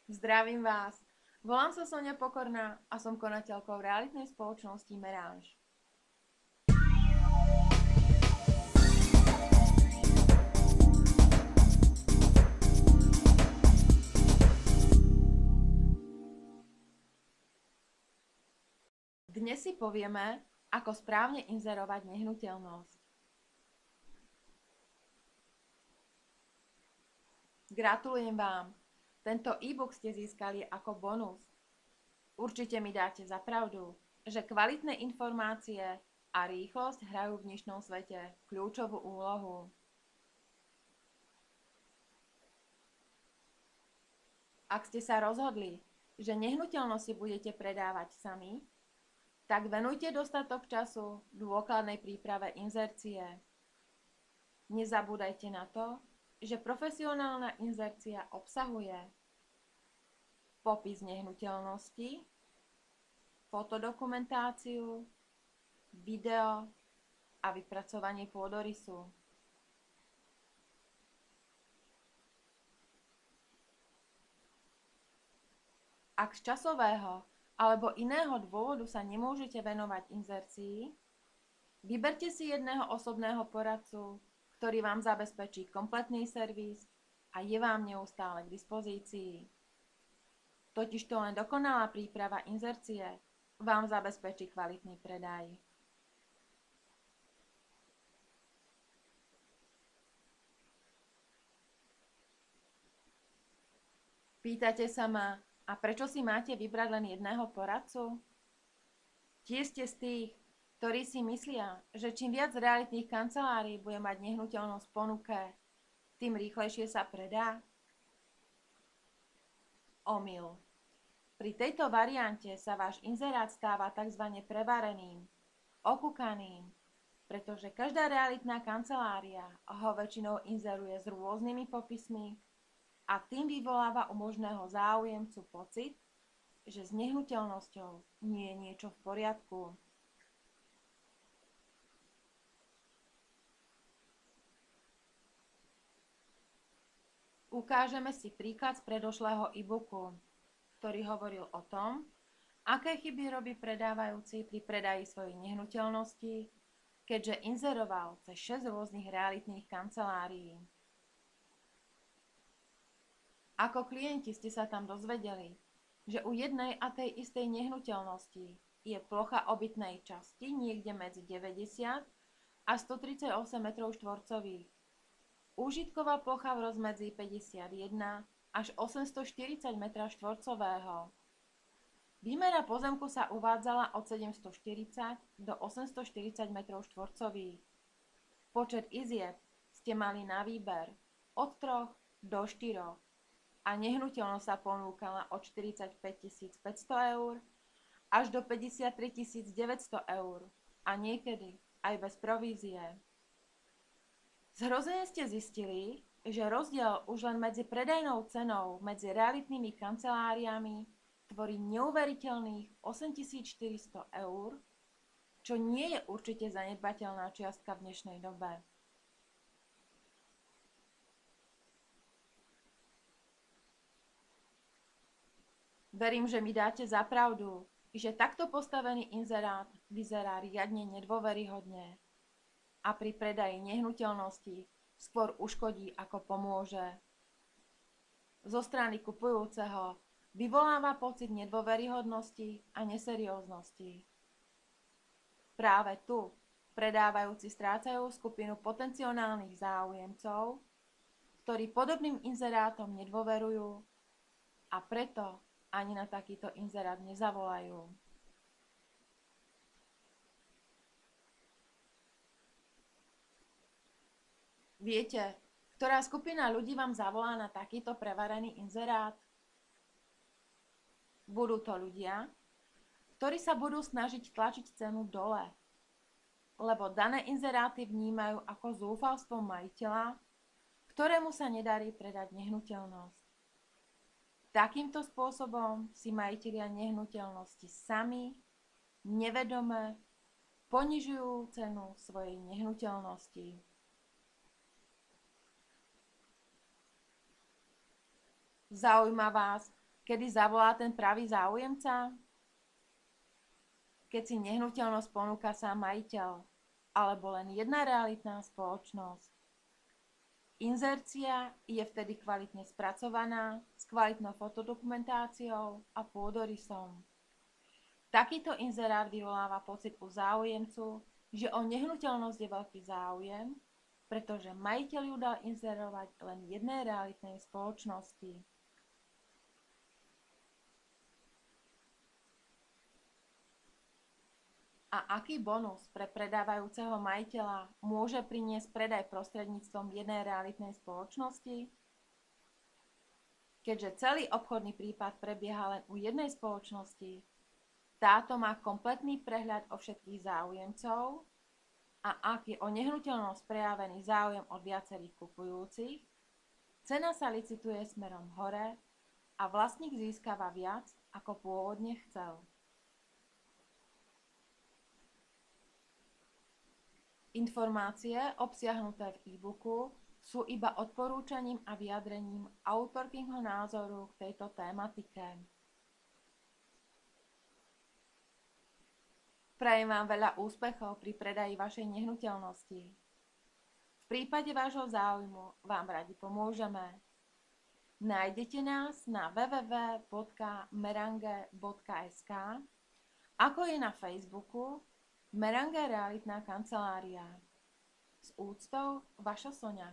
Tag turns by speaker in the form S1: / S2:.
S1: Zdravím vás. Volám sa Sonia Pokorná a som konateľkou realitnej spoločnosti Merange. Dnes si povieme, ako správne inzerovať nehnuteľnosť. Gratulujem vám. Tento e-book ste získali ako bonus. Určite mi dáte za pravdu, že kvalitné informácie a rýchlosť hrajú v dnešnom svete kľúčovú úlohu. Ak ste sa rozhodli, že nehnuteľnosti budete predávať sami, tak venujte dostatok času dôkladnej príprave inzercie. Nezabúdajte na to, že profesionálna inzercia obsahuje popis nehnuteľnosti, fotodokumentáciu, video a vypracovanie pôdorysu. Ak z časového alebo iného dôvodu sa nemôžete venovať inzercii, vyberte si jedného osobného poradcu, ktorý vám zabezpečí kompletný servis a je vám neustále k dispozícii. Totižto len dokonalá príprava inzercie vám zabezpečí kvalitný predaj. Pýtate sa ma, a prečo si máte vybrať len jedného poradcu? Tie ste z tých, ktorí si myslia, že čím viac realitných kancelárií bude mať nehnuteľnosť v ponuke, tým rýchlejšie sa predá? Omyl. Pri tejto variante sa váš inzerát stáva tzv. Prevareným, okúkaným, pretože každá realitná kancelária ho väčšinou inzeruje s rôznymi popismi a tým vyvoláva u možného záujemcu pocit, že s nehnuteľnosťou nie je niečo v poriadku. Ukážeme si príklad z predošlého e-booku, ktorý hovoril o tom, aké chyby robí predávajúci pri predaji svojej nehnuteľnosti, keďže inzeroval cez 6 rôznych realitných kancelárií. Ako klienti ste sa tam dozvedeli, že u jednej a tej istej nehnuteľnosti je plocha obytnej časti niekde medzi 90 a 138 m². Úžitková plocha v rozmedzi 51 až 840 m². Výmera pozemku sa uvádzala od 740 do 840 m². Počet izieb ste mali na výber od 3 do 4 a nehnuteľnosť sa ponúkala od 45 500 eur až do 53 900 eur a niekedy aj bez provízie. Zhrozene ste zistili, že rozdiel už len medzi predajnou cenou medzi realitnými kanceláriami tvorí neuveriteľných 8400 eur, čo nie je určite zanedbateľná čiastka v dnešnej dobe. Verím, že mi dáte za pravdu, že takto postavený inzerát vyzerá riadne nedôveryhodne a pri predaji nehnuteľnosti skôr uškodí ako pomôže. Zo strany kupujúceho vyvoláva pocit nedôveryhodnosti a neserióznosti. Práve tu predávajúci strácajú skupinu potenciálnych záujemcov, ktorí podobným inzerátom nedôverujú a preto ani na takýto inzerát nezavolajú. Viete, ktorá skupina ľudí vám zavolá na takýto prevarený inzerát? Budú to ľudia, ktorí sa budú snažiť tlačiť cenu dole, lebo dané inzeráty vnímajú ako zúfalstvo majiteľa, ktorému sa nedarí predať nehnuteľnosť. Takýmto spôsobom si majitelia nehnuteľnosti sami, nevedome, ponižujú cenu svojej nehnuteľnosti. Zaujíma vás, Kedy zavolá ten pravý záujemca? Keď si nehnuteľnosť ponúka sám majiteľ, alebo len jedna realitná spoločnosť. Inzercia je vtedy kvalitne spracovaná, s kvalitnou fotodokumentáciou a pôdorysom. Takýto inzerát vyvoláva pocit u záujemcu, že o nehnuteľnosť je veľký záujem, pretože majiteľ ju dal inzerovať len jednej realitnej spoločnosti. A aký bonus pre predávajúceho majiteľa môže priniesť predaj prostredníctvom jednej realitnej spoločnosti? Keďže celý obchodný prípad prebieha len u jednej spoločnosti, táto má kompletný prehľad o všetkých záujemcov a ak je o nehnuteľnosť prejavený záujem od viacerých kupujúcich, cena sa licituje smerom hore a vlastník získava viac, ako pôvodne chcel. Informácie obsiahnuté v e-booku sú iba odporúčaním a vyjadrením autorkynho názoru k tejto tématike. Prajem vám veľa úspechov pri predaji vašej nehnuteľnosti. V prípade vášho záujmu vám radi pomôžeme. Nájdete nás na www.merange.sk, ako je na Facebooku Merange realitná kancelária. S úctou, vaša Soňa.